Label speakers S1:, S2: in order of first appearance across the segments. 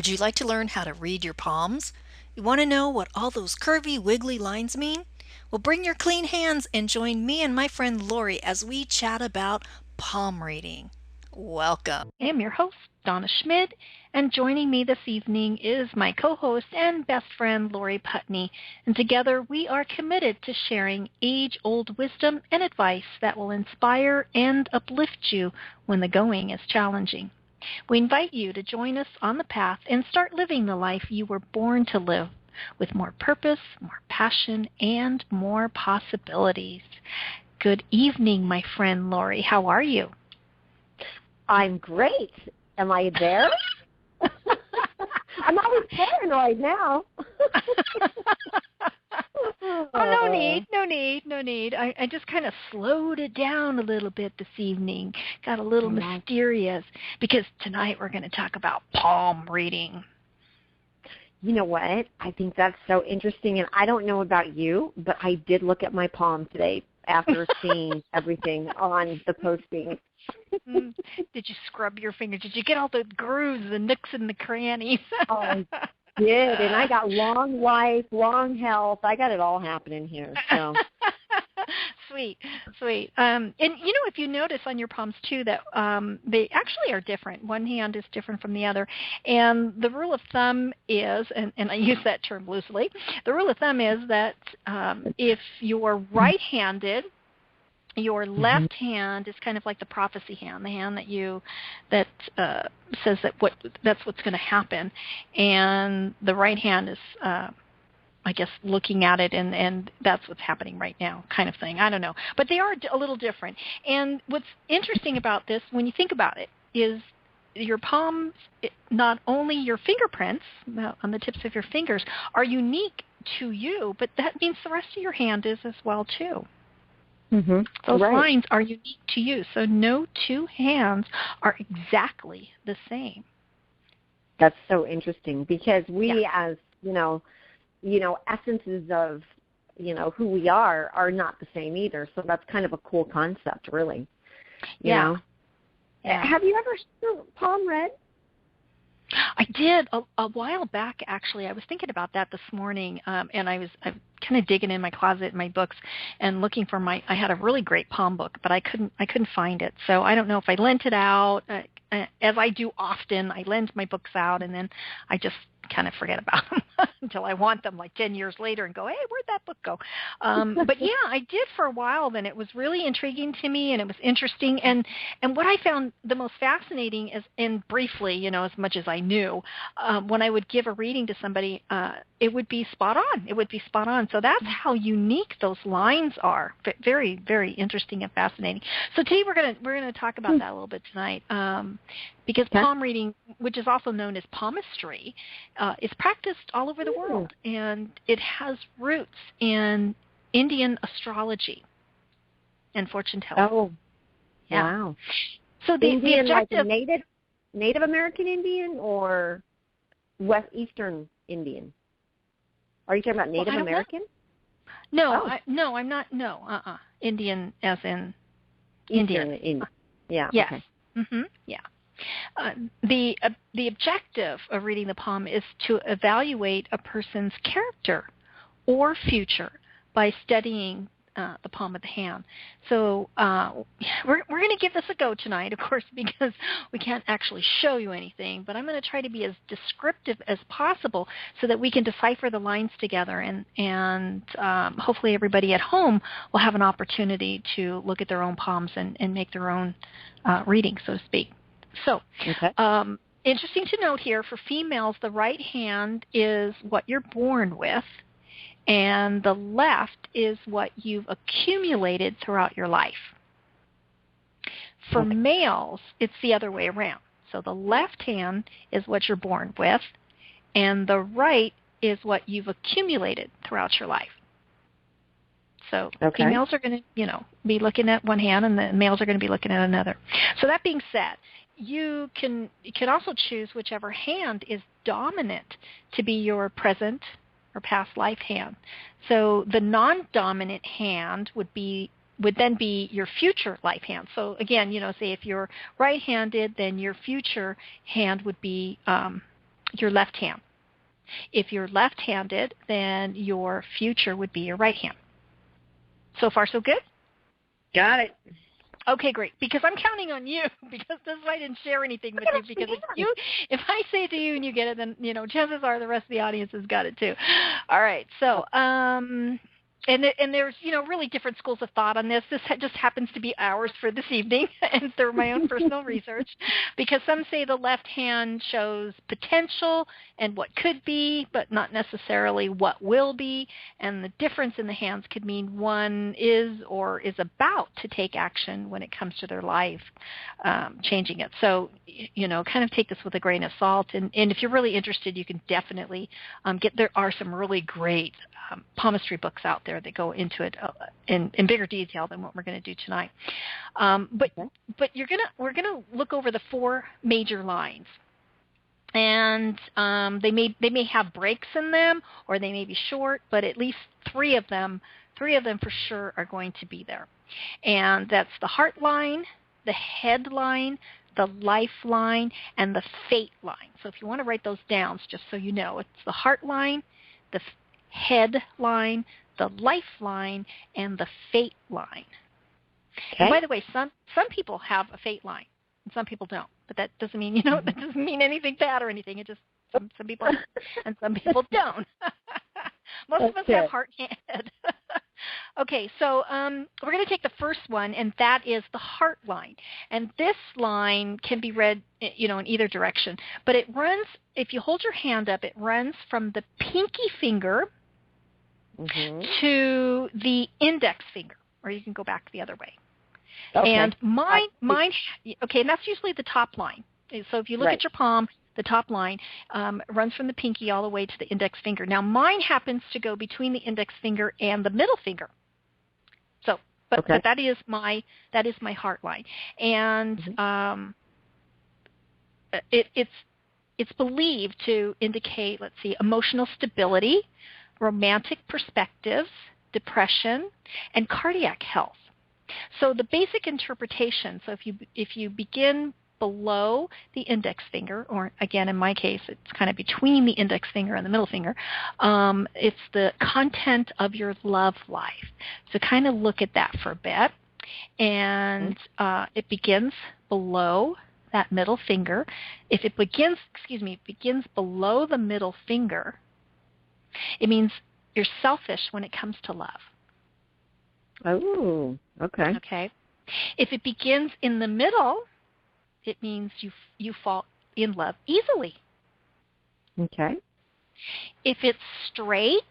S1: Would you like to learn how to read your palms? You want to know what all those curvy, wiggly lines mean? Well, bring your clean hands and join me and my friend Lori as we chat about palm reading. Welcome. I am your host, Donna Schmid, and joining me this evening is my co-host and best friend, Lori Putney. And together we are committed to sharing age-old wisdom and advice that will inspire and uplift you when the going is challenging. We invite you to join us on the path and start living the life you were born to live, with more purpose, more passion, and more possibilities. Good evening, my friend Lori. How are you?
S2: I'm great. Am I there? I'm always paranoid now.
S1: Oh, no need. I just kind of slowed it down a little bit this evening. Got a little mysterious because tonight we're going to talk about palm reading.
S2: You know what? I think that's so interesting, and I don't know about you, but I did look at my palm today after seeing everything on the posting.
S1: Did you scrub your fingers? Did you get all the grooves, the nooks and the crannies?
S2: Oh, I did, and I got long life, long health. I got it all happening here. So.
S1: Sweet. And if you notice on your palms too that they actually are different. One hand is different from the other. And the rule of thumb is, and I use that term loosely, the rule of thumb is that if you're right-handed, your left hand is kind of like the prophecy hand, the hand that says that's what's going to happen, and the right hand is, I guess, looking at it and that's what's happening right now, kind of thing. I don't know, but they are a little different. And what's interesting about this, when you think about it, is your palms, not only your fingerprints on the tips of your fingers are unique to you, but that means the rest of your hand is as well too.
S2: Mm-hmm.
S1: Those lines are unique to you, so no two hands are exactly the same.
S2: That's so interesting because we, as essences of who we are not the same either. So that's kind of a cool concept, really. You know?
S1: Yeah.
S2: Have you ever seen palm read?
S1: I did a while back, actually. I was thinking about that this morning, and I'm kind of digging in my closet, in my books, and looking for I had a really great palm book, but I couldn't find it. So I don't know if I lent it out. As I do often, I lend my books out, and then I just kind of forget about them until I want them like 10 years later and go, hey, where'd that book go? But yeah, I did for a while then. It was really intriguing to me, and it was interesting. And what I found the most fascinating is, and briefly, as much as I knew, when I would give a reading to somebody, it would be spot on. It would be spot on. So that's how unique those lines are. Very, very interesting and fascinating. So today we're gonna talk about that a little bit tonight, because palm reading, which is also known as palmistry, is practiced all over the world, and it has roots in Indian astrology and fortune telling.
S2: Oh,
S1: yeah.
S2: Wow!
S1: So the objective,
S2: like Native American Indian or West Eastern Indian? Are you talking about Native American?
S1: No, no, I'm not. No, Indian as in
S2: Eastern
S1: Indian.
S2: Yeah.
S1: Yes.
S2: Okay.
S1: Mm-hmm. Yeah. The objective of reading the palm is to evaluate a person's character or future by studying the palm of the hand. So we're going to give this a go tonight, of course, because we can't actually show you anything, but I'm going to try to be as descriptive as possible so that we can decipher the lines together, and hopefully everybody at home will have an opportunity to look at their own palms and make their own reading, so to speak. So, interesting to note here, for females, the right hand is what you're born with, and the left is what you've accumulated throughout your life. For males, it's the other way around. So the left hand is what you're born with, and the right is what you've accumulated throughout your life. So females are going to, be looking at one hand, and the males are going to be looking at another. So that being said, you can also choose whichever hand is dominant to be your present or past life hand. So the non-dominant hand would then be your future life hand. So again, say if you're right-handed, then your future hand would be your left hand. If you're left-handed, then your future would be your right hand. So far, so good?
S2: Got it.
S1: Okay, great. Because I'm counting on you, because this is why I didn't share anything with you. Because if I say it to you and you get it, then chances are the rest of the audience has got it too. All right. So, and there's really different schools of thought on this. This just happens to be ours for this evening, and through my own personal research, because some say the left hand shows potential and what could be, but not necessarily what will be. And the difference in the hands could mean one is or is about to take action when it comes to their life, changing it. So, kind of take this with a grain of salt. And if you're really interested, you can definitely there are some really great palmistry books out there that go into it in bigger detail than what we're going to do tonight. But we're gonna look over the 4 major lines. And they may have breaks in them, or they may be short, but at least 3 of them for sure are going to be there. And that's the heart line, the head line, the life line, and the fate line. So if you want to write those down, just so you know, it's the heart line, the head line, the life line, and the fate line. Okay. And by the way, some people have a fate line, and some people don't. But that doesn't mean that doesn't mean anything bad or anything. It just some people and some people don't. Most of us have heart and head. Okay, so we're going to take the first one, and that is the heart line. And this line can be read, in either direction. But it runs, if you hold your hand up, it runs from the pinky finger to the index finger, or you can go back the other way. Okay. And mine, and that's usually the top line. So if you look at your palm, the top line runs from the pinky all the way to the index finger. Now, mine happens to go between the index finger and the middle finger. So, but that is my heart line, and it's believed to indicate, emotional stability, romantic perspectives, depression, and cardiac health. So the basic interpretation, so if you begin below the index finger, or again in my case it's kind of between the index finger and the middle finger, it's the content of your love life. So kind of look at that for a bit. And it begins below that middle finger. If it begins below the middle finger, it means you're selfish when it comes to love.
S2: Oh, okay.
S1: Okay. If it begins in the middle, it means you fall in love easily.
S2: Okay.
S1: If it's straight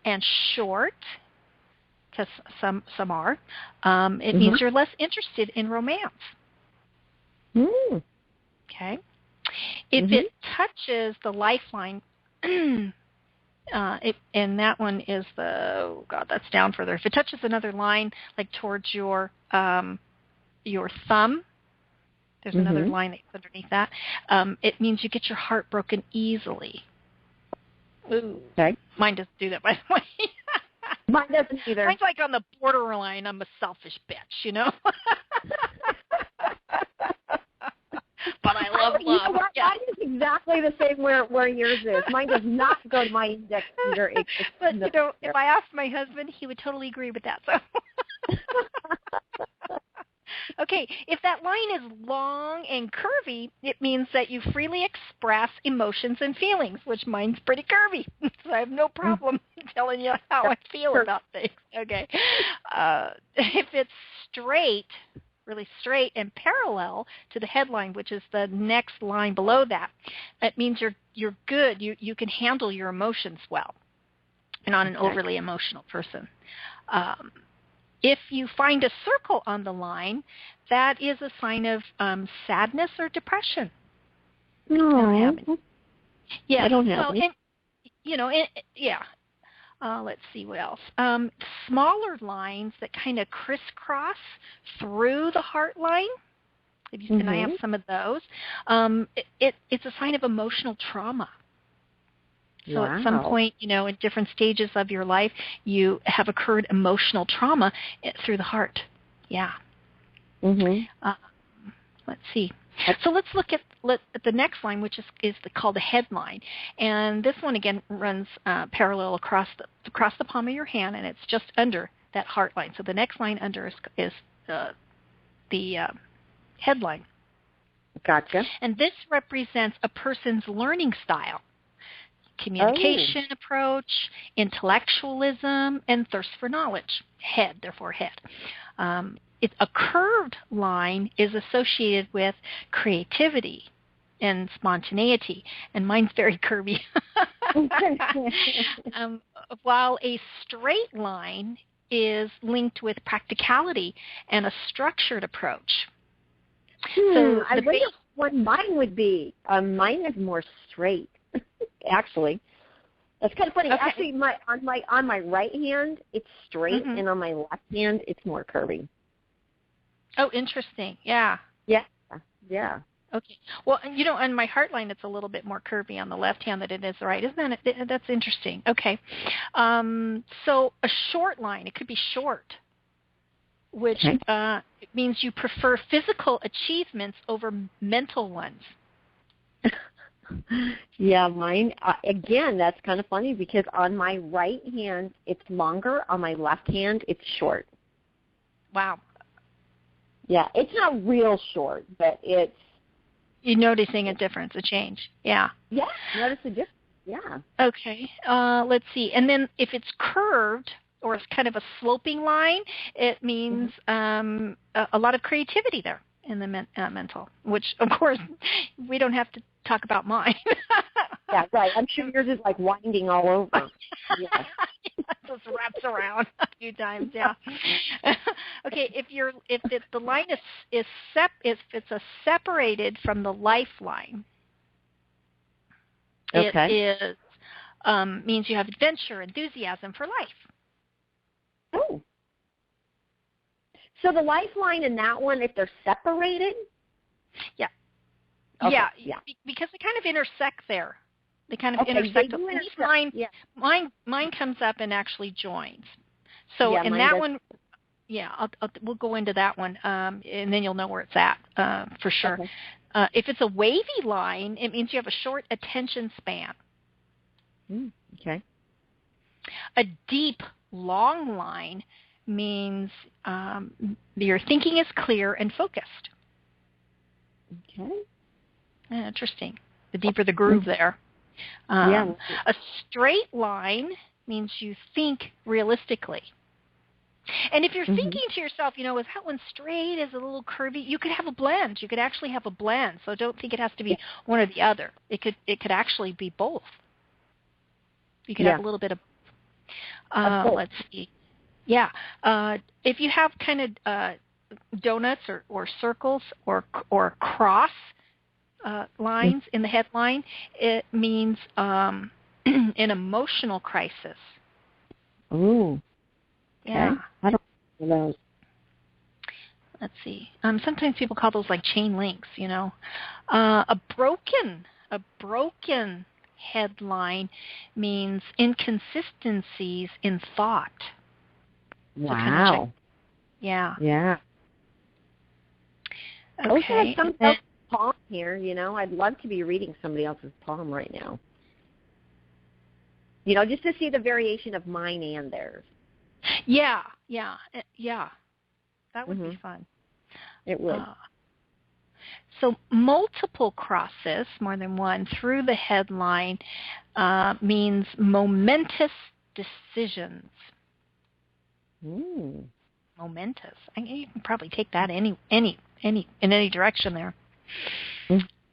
S1: and short, because some are, it means you're less interested in romance.
S2: Mm.
S1: Okay. If it touches the lifeline, and that one is that's down further. If it touches another line, like towards your thumb, there's another line that's underneath that. It means you get your heart broken easily. Ooh. Okay. Mine doesn't do that, by the way.
S2: Mine doesn't either.
S1: Mine's like on the borderline. I'm a selfish bitch, But I love love.
S2: Yeah. Mine is exactly the same where yours is. Mine does not go to my index finger.
S1: But, if I asked my husband, he would totally agree with that. So. Okay, if that line is long and curvy, it means that you freely express emotions and feelings, which mine's pretty curvy. So I have no problem telling you how I feel about things. Okay. If it's straight, really straight and parallel to the headline, which is the next line below that, it means you're good. You can handle your emotions well. You're not an overly emotional person. If you find a circle on the line, that is a sign of sadness or depression.
S2: No.
S1: I don't have any. Yeah,
S2: I don't have any.
S1: Let's see what else. Smaller lines that kind of crisscross through the heart line, and I have some of those, it's a sign of emotional trauma. So at some point, in different stages of your life, you have occurred emotional trauma through the heart. Yeah. Let's see. So let's look at the next line, which is called the headline, and this one again runs parallel across the palm of your hand, and it's just under that heart line. So the next line under is the headline.
S2: Gotcha.
S1: And this represents a person's learning style, communication approach, intellectualism, and thirst for knowledge. Therefore head. A curved line is associated with creativity and spontaneity, and mine's very curvy. While a straight line is linked with practicality and a structured approach.
S2: So I wonder what mine would be. Mine is more straight, actually. That's kind of funny.
S1: Okay.
S2: Actually, on my right hand, it's straight, and on my left hand, it's more curvy.
S1: Oh, interesting. Yeah.
S2: Yeah. Yeah.
S1: Okay. Well, on my heart line, it's a little bit more curvy on the left hand than it is the right. Isn't that? That's interesting. Okay. So a short line, it could be short, which means you prefer physical achievements over mental ones.
S2: Yeah, mine, again, that's kind of funny because on my right hand, it's longer. On my left hand, it's short.
S1: Wow.
S2: Yeah, it's not real short, but it's...
S1: You're noticing a difference, a change. Yeah.
S2: Yeah, notice a difference. Yeah.
S1: Okay. Let's see. And then if it's curved or it's kind of a sloping line, it means a lot of creativity there in the mental, which, of course, we don't have to talk about mine.
S2: Yeah, right. I'm sure yours is like winding all over. Yeah.
S1: Just wraps around a few times. Yeah. Okay. If the line is separated from the lifeline, it is means you have adventure, enthusiasm for life.
S2: Oh. So the lifeline and that one, if they're separated?
S1: Yeah.
S2: Okay.
S1: Yeah. Because they kind of intersect there. They kind of intersect. Mine comes up and actually joins. So in that one, we'll go into that one, and then you'll know where it's at for sure.
S2: Okay.
S1: If it's a wavy line, it means you have a short attention span.
S2: Okay.
S1: A deep, long line means your thinking is clear and focused.
S2: Okay.
S1: Interesting. The deeper the groove there. A straight line means you think realistically. And if you're thinking to yourself, is that one straight, is a little curvy, you could have a blend. You could actually have a blend. So don't think it has to be one or the other. It could actually be both. You could have a little bit of let's see. Yeah. If you have kind of donuts or circles or cross lines in the headline, it means an emotional crisis.
S2: Ooh. Okay.
S1: Yeah.
S2: I don't know those.
S1: Let's see. Sometimes people call those like chain links, A broken headline means inconsistencies in thought.
S2: Wow.
S1: So yeah.
S2: Yeah.
S1: Okay.
S2: Some else's palm here, I'd love to be reading somebody else's palm right now. Just to see the variation of mine and theirs.
S1: Yeah. That would be fun.
S2: It would.
S1: So multiple crosses, more than one, through the headline means momentous decisions. Momentous. You can probably take that in any direction there.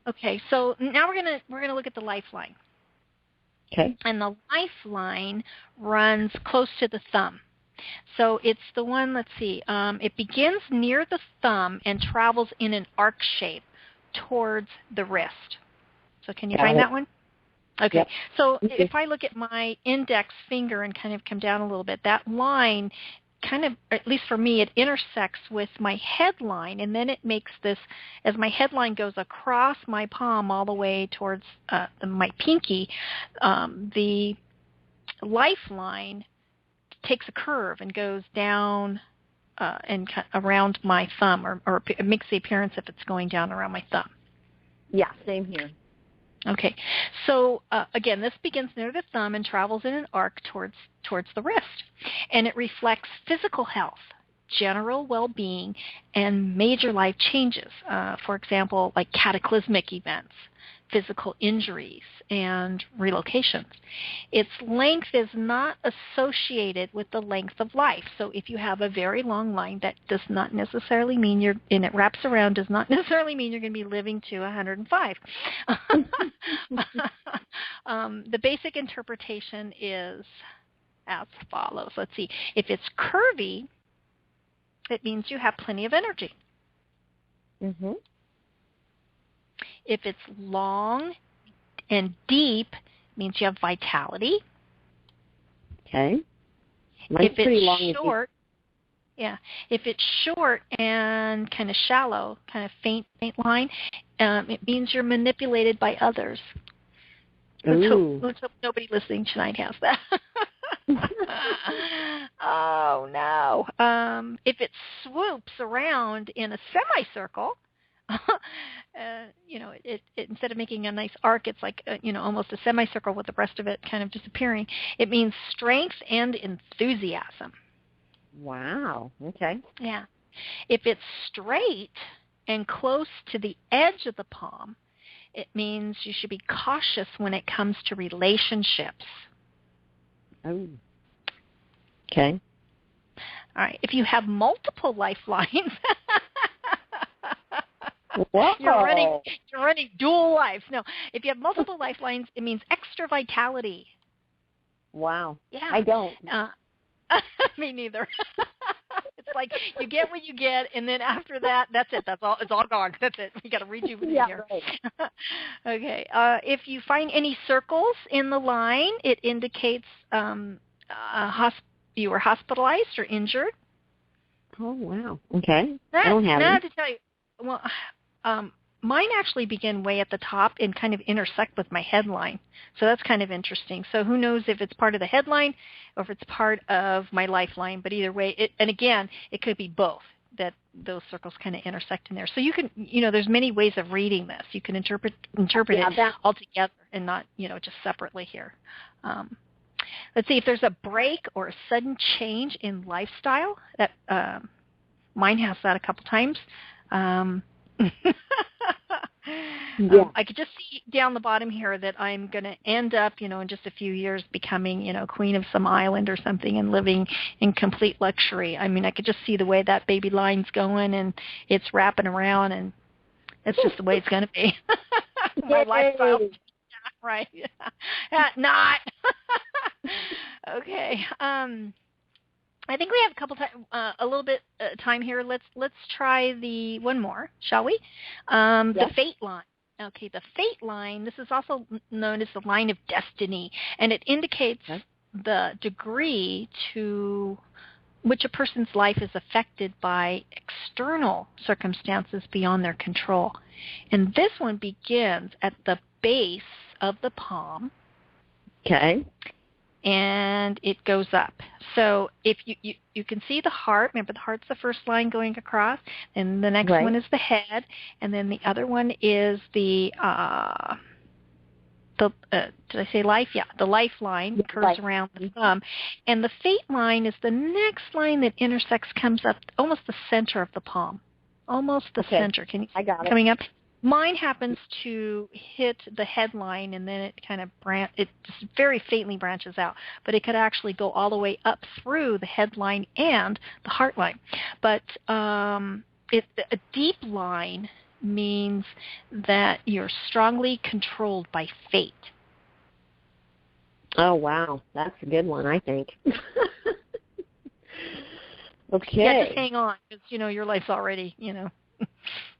S1: Okay, so now we're gonna look at the lifeline.
S2: Okay.
S1: And the lifeline runs close to the thumb. So it's the one, let's see, it begins near the thumb and travels in an arc shape towards the wrist. So can you find that one? Okay. Yep. So if I look at my index finger and kind of come down a little bit, that line kind of, at least for me, it intersects with my headline, and then it makes this, as my headline goes across my palm all the way towards my pinky, the lifeline takes a curve and goes down and around my thumb, or it makes the appearance if it's going down around my thumb.
S2: Yeah, same here.
S1: Okay, so again, this begins near the thumb and travels in an arc towards the wrist, and it reflects physical health, general well-being, and major life changes. For example, like cataclysmic events, physical injuries, and relocations. Its length is not associated with the length of life. So if you have a very long line, that does not necessarily mean and it wraps around, does not necessarily mean you're going to be living to 105. The basic interpretation is as follows. Let's see. If it's curvy, it means you have plenty of energy.
S2: Mm-hmm.
S1: If it's long and deep, it means you have vitality.
S2: Okay. Mine's
S1: If
S2: pretty long
S1: it's short, if it's short and kind of shallow, kind of faint line, it means you're manipulated by others. Let's hope nobody listening tonight has that. Oh, no. If it swoops around in a semicircle, it instead of making a nice arc, it's like, almost a semicircle with the rest of it kind of disappearing. It means strength and enthusiasm.
S2: Wow. Okay.
S1: Yeah. If it's straight and close to the edge of the palm, it means you should be cautious when it comes to relationships.
S2: Oh. Okay.
S1: All right. If you have multiple lifelines,
S2: Whoa.
S1: you're running dual lives. No, if you have multiple lifelines, it means extra vitality.
S2: Wow.
S1: Yeah.
S2: I don't.
S1: Me neither. It's like you get what you get, and then after that, that's it. That's all. It's all gone. That's it. You got to rejuvenate here. Right. Okay. If you find any circles in the line, it indicates you were hospitalized or injured.
S2: Oh, wow. Okay. I don't have
S1: Now I
S2: it.
S1: have to tell you, well, mine actually begin way at the top and kind of intersect with my headline. So that's kind of interesting. So who knows if it's part of the headline or if it's part of my lifeline. But either way, and again, it could be both, that those circles kind of intersect in there. So you can, there's many ways of reading this. You can interpret it all together and not, just separately here. Let's see if there's a break or a sudden change in lifestyle. That mine has that a couple times. I could just see down the bottom here that I'm going to end up, in just a few years becoming, queen of some island or something and living in complete luxury. I mean, I could just see the way that baby line's going and it's wrapping around, and it's just the way it's going to be. My lifestyle. Right. Not. Okay. I think we have a little bit time here. Let's try the one more, shall we? The fate line. Okay, the fate line. This is also known as the line of destiny, and it indicates the degree to which a person's life is affected by external circumstances beyond their control. And this one begins at the base of the palm.
S2: Okay.
S1: And it goes up. So if you can see the heart, remember the heart's the first line going across, and the next one is the head, and then the other one is the did I say life? Yeah, the lifeline curves around the thumb, and the fate line is the next line that intersects, comes up almost the center of the palm, almost the center. Can you see it coming up? Mine happens to hit the headline, and then it kind of it just very faintly branches out, but it could actually go all the way up through the headline and the heart line. But a deep line means that you're strongly controlled by fate.
S2: Oh, wow. That's a good one, I think. Okay.
S1: Yeah, just hang on, because, your life's already,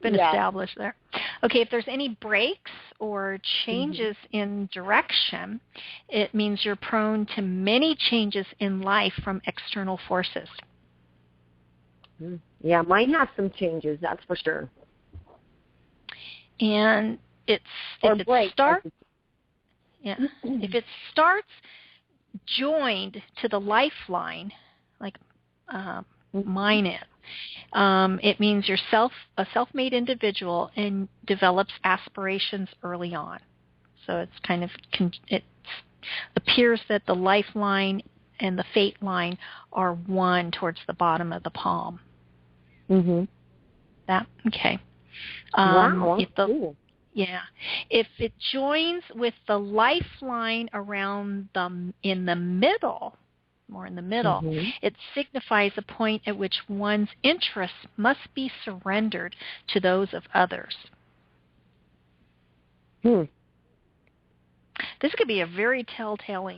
S1: been established there. Okay, if there's any breaks or changes in direction, it means you're prone to many changes in life from external forces.
S2: Yeah, mine has some changes, that's for sure.
S1: And if it starts joined to the lifeline, like mine is, It means you're a self-made individual and develops aspirations early on. So it's kind of, it appears that the lifeline and the fate line are one towards the bottom of the palm.
S2: Mm-hmm.
S1: Okay.
S2: Wow, cool.
S1: Yeah. If it joins with the lifeline around in the middle, more in the middle, it signifies a point at which one's interests must be surrendered to those of others. This could be a very telltale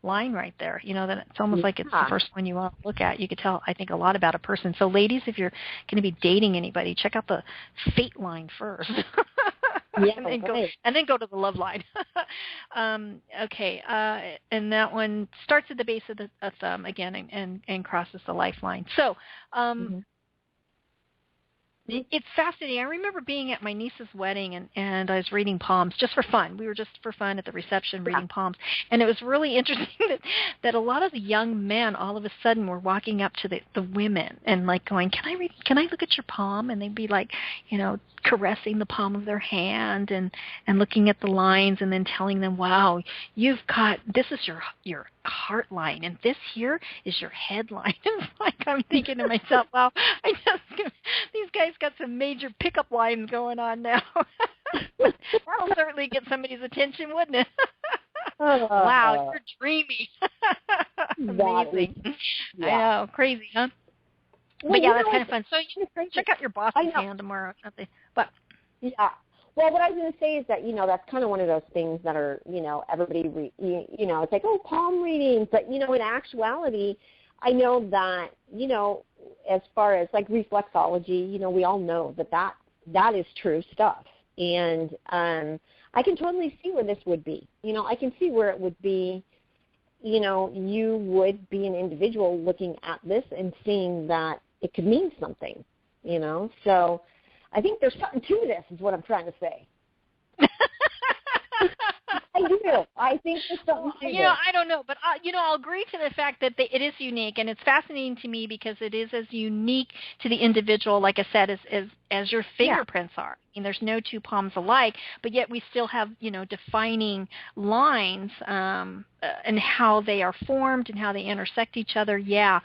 S1: line right there. That it's almost like it's the first one you want to look at. You could tell, I think, a lot about a person. So ladies, if you're going to be dating anybody, check out the fate line first.
S2: Yeah,
S1: and then go to the love line. Okay. And that one starts at the base of the thumb again and crosses the lifeline. So it's fascinating. I remember being at my niece's wedding and I was reading palms just for fun. We were just for fun at the reception reading palms. And it was really interesting that a lot of the young men all of a sudden were walking up to the women and like going, can I look at your palm? And they'd be like, caressing the palm of their hand and looking at the lines and then telling them, wow, this is your heart line and this here is your head line. It's like I'm thinking to myself, wow, these guys got some major pickup lines going on now. That'll certainly get somebody's attention, wouldn't it? Wow, you're dreamy. Amazing. Yeah. I know, crazy, huh? Well, but yeah, that's kind of fun. So you can check out your boss's hand tomorrow. But
S2: yeah. Well, what I was going to say is that, that's kind of one of those things that are, everybody, it's like, palm readings. But, in actuality, I know that, as far as like reflexology, we all know that is true stuff. And I can totally see where this would be. I can see where it would be, you would be an individual looking at this and seeing that it could mean something, So I think there's something to this is what I'm trying to say. I do. I think there's something to this.
S1: I don't know, but I'll agree to the fact that it is unique, and it's fascinating to me because it is as unique to the individual, like I said, as your fingerprints are. I mean, there's no two palms alike, but yet we still have, defining lines and how they are formed and how they intersect each other. And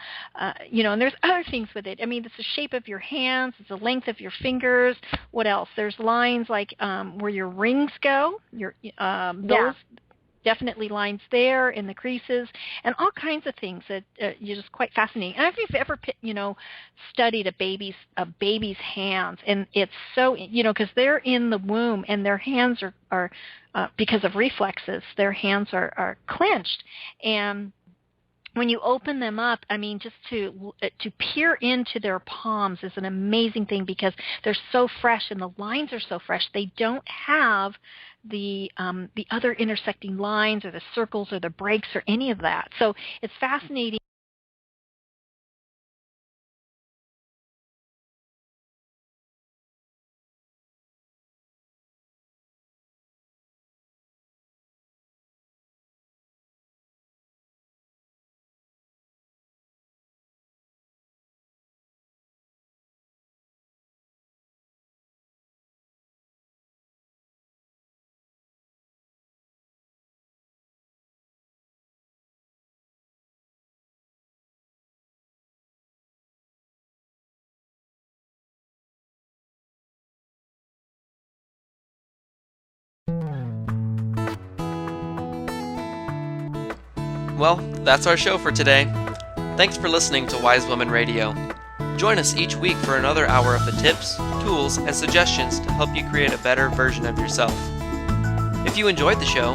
S1: there's other things with it. I mean, it's the shape of your hands, it's the length of your fingers. What else? There's lines like where your rings go. Those definitely lines there in the creases and all kinds of things that you're just quite fascinating. And if you've ever, studied a baby's hands, and it's so, because they're in the womb and their hands are because of reflexes, their hands are clenched. And when you open them up, I mean, just to peer into their palms is an amazing thing because they're so fresh and the lines are so fresh. They don't have the other intersecting lines or the circles or the breaks or any of that. So it's fascinating.
S3: Well, that's our show for today. Thanks for listening to Wise Woman Radio. Join us each week for another hour of the tips, tools, and suggestions to help you create a better version of yourself. If you enjoyed the show,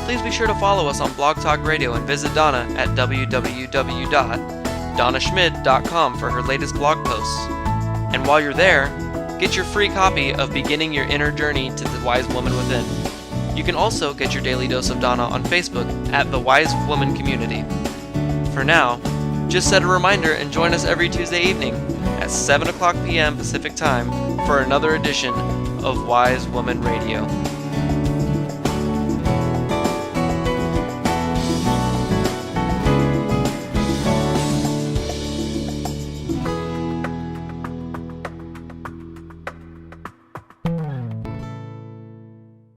S3: please be sure to follow us on Blog Talk Radio and visit Donna at www.donnaschmid.com for her latest blog posts. And while you're there, get your free copy of Beginning Your Inner Journey to the Wise Woman Within. You can also get your daily dose of Donna on Facebook at the Wise Woman Community. For now, just set a reminder and join us every Tuesday evening at 7 o'clock p.m. Pacific Time for another edition of Wise Woman Radio.